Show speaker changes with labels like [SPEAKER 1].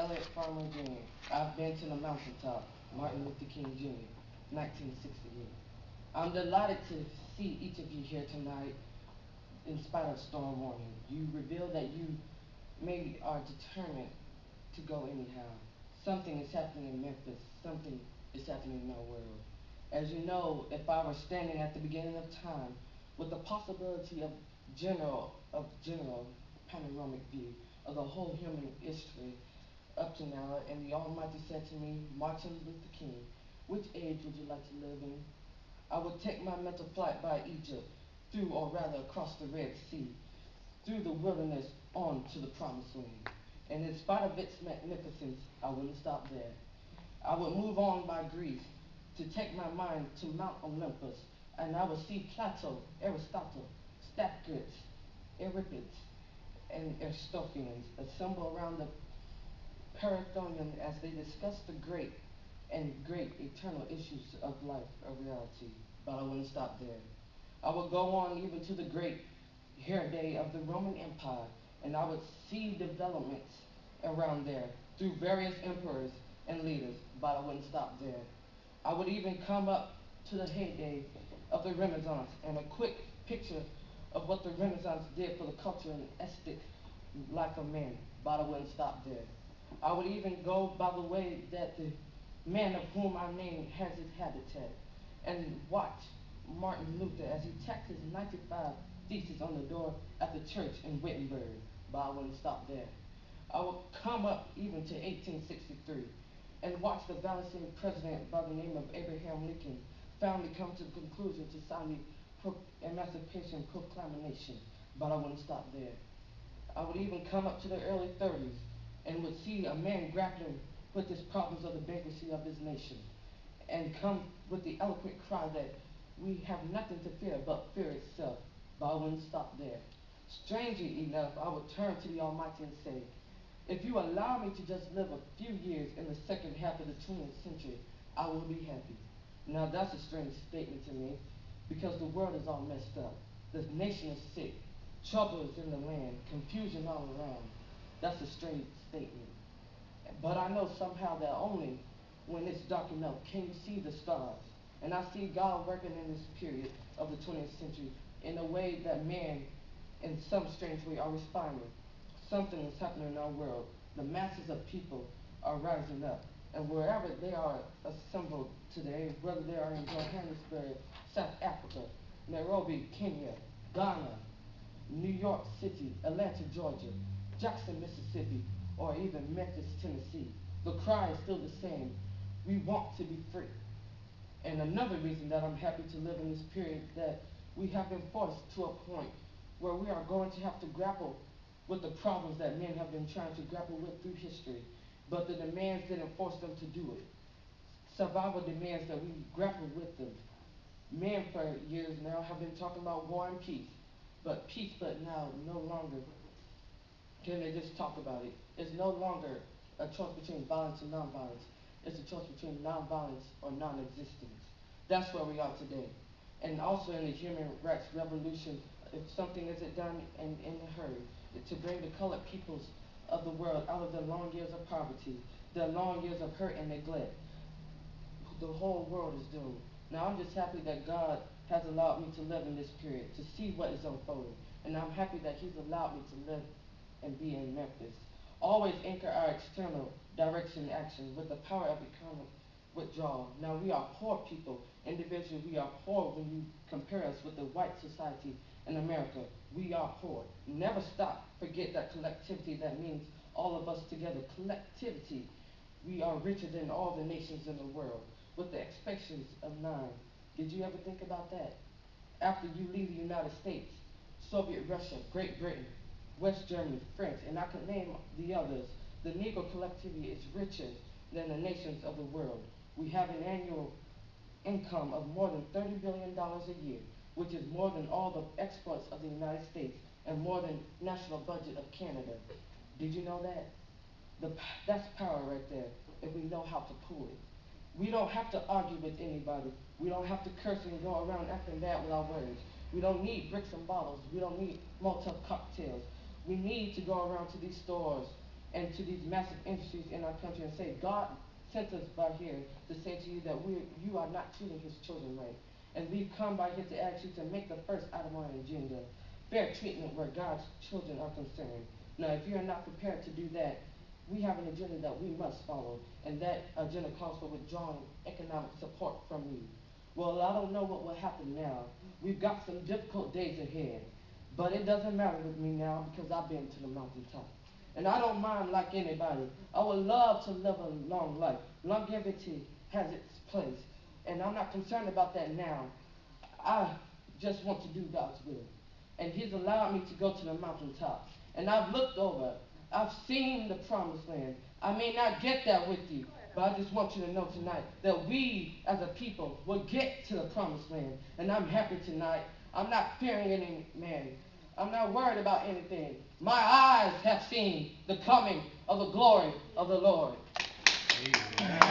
[SPEAKER 1] Elliott Farmer Jr. I've been to the mountaintop, Martin Luther King Jr., 1968. I'm delighted to see each of you here tonight in spite of storm warning. You reveal that you maybe are determined to go anyhow. Something is happening in Memphis. Something is happening in our world. As you know, if I were standing at the beginning of time with the possibility of general panoramic view of the whole human history up to now, and the Almighty said to me, Martin Luther King, which age would you like to live in? I would take my mental flight by Egypt, through or rather across the Red Sea, through the wilderness on to the promised land. And in spite of its magnificence, I wouldn't stop there. I would move on by Greece to take my mind to Mount Olympus, and I would see Plato, Aristotle, Staphylos, Euripides, and Aristophanes assemble around the Parathonium as they discuss the great eternal issues of life, of reality. But I wouldn't stop there. I would go on even to the great heyday of the Roman Empire, and I would see developments around there through various emperors and leaders, but I wouldn't stop there. I would even come up to the heyday of the Renaissance and a quick picture of what the Renaissance did for the culture and aesthetic life of man, but I wouldn't stop there. I would even go by the way that the man of whom I name has his habitat and watch Martin Luther as he tacked his 95 theses on the door at the church in Wittenberg, but I wouldn't stop there. I would come up even to 1863 and watch the valiant president by the name of Abraham Lincoln finally come to the conclusion to sign the Emancipation Proclamation, but I wouldn't stop there. I would even come up to the early 30s and would see a man grappling with his problems of the bankruptcy of his nation and come with the eloquent cry that we have nothing to fear but fear itself, but I wouldn't stop there. Strangely enough, I would turn to the Almighty and say, if you allow me to just live a few years in the second half of the 20th century, I will be happy. Now that's a strange statement to me because the world is all messed up. The nation is sick. Trouble is in the land. Confusion all around. That's a strange statement. But I know somehow that only when it's dark enough can you see the stars. And I see God working in this period of the 20th century in a way that man, in some strange way, are responding. Something is happening in our world. The masses of people are rising up. And wherever they are assembled today, whether they are in Johannesburg, South Africa, Nairobi, Kenya, Ghana, New York City, Atlanta, Georgia, Jackson, Mississippi, or even Memphis, Tennessee, the cry is still the same. We want to be free. And another reason that I'm happy to live in this period that we have been forced to a point where we are going to have to grapple with the problems that men have been trying to grapple with through history, but the demands didn't force them to do it. Survival demands that we grapple with them. Men for years now have been talking about war and peace, but now no longer can they just talk about it. It's no longer a choice between violence and nonviolence. It's a choice between nonviolence or non-existence. That's where we are today. And also in the human rights revolution, if something isn't done in a hurry, to bring the colored peoples of the world out of their long years of poverty, their long years of hurt and neglect, the whole world is doomed. Now I'm just happy that God has allowed me to live in this period, to see what is unfolding. And I'm happy that He's allowed me to live and be in Memphis. Always anchor our external direction and action with the power of economic withdrawal. Now we are poor people. Individually, we are poor when you compare us with the white society in America. We are poor. Never stop. Forget that collectivity, that means all of us together. Collectivity, we are richer than all the nations in the world with the expectations of nine. Did you ever think about that? After you leave the United States, Soviet Russia, Great Britain, West Germany, France, and I can name the others, the Negro collectivity is richer than the nations of the world. We have an annual income of more than $30 billion a year, which is more than all the exports of the United States and more than national budget of Canada. Did you know that? That's power right there, if we know how to pull it. We don't have to argue with anybody. We don't have to curse and go around acting bad with our words. We don't need bricks and bottles. We don't need Molotov cocktails. We need to go around to these stores and to these massive industries in our country and say, God sent us by here to say to you that you are not treating his children right. And we've come by here to ask you to make the first item on our agenda, fair treatment where God's children are concerned. Now, if you are not prepared to do that, we have an agenda that we must follow, and that agenda calls for withdrawing economic support from you. Well, I don't know what will happen now. We've got some difficult days ahead, but it doesn't matter with me now because I've been to the mountaintop. And I don't mind like anybody. I would love to live a long life. Longevity has its place, and I'm not concerned about that now. I just want to do God's will. And he's allowed me to go to the mountaintop. And I've looked over. I've seen the promised land. I may not get there with you, but I just want you to know tonight that we as a people will get to the promised land. And I'm happy tonight. I'm not fearing any man. I'm not worried about anything. My eyes have seen the coming of the glory of the Lord. Amen.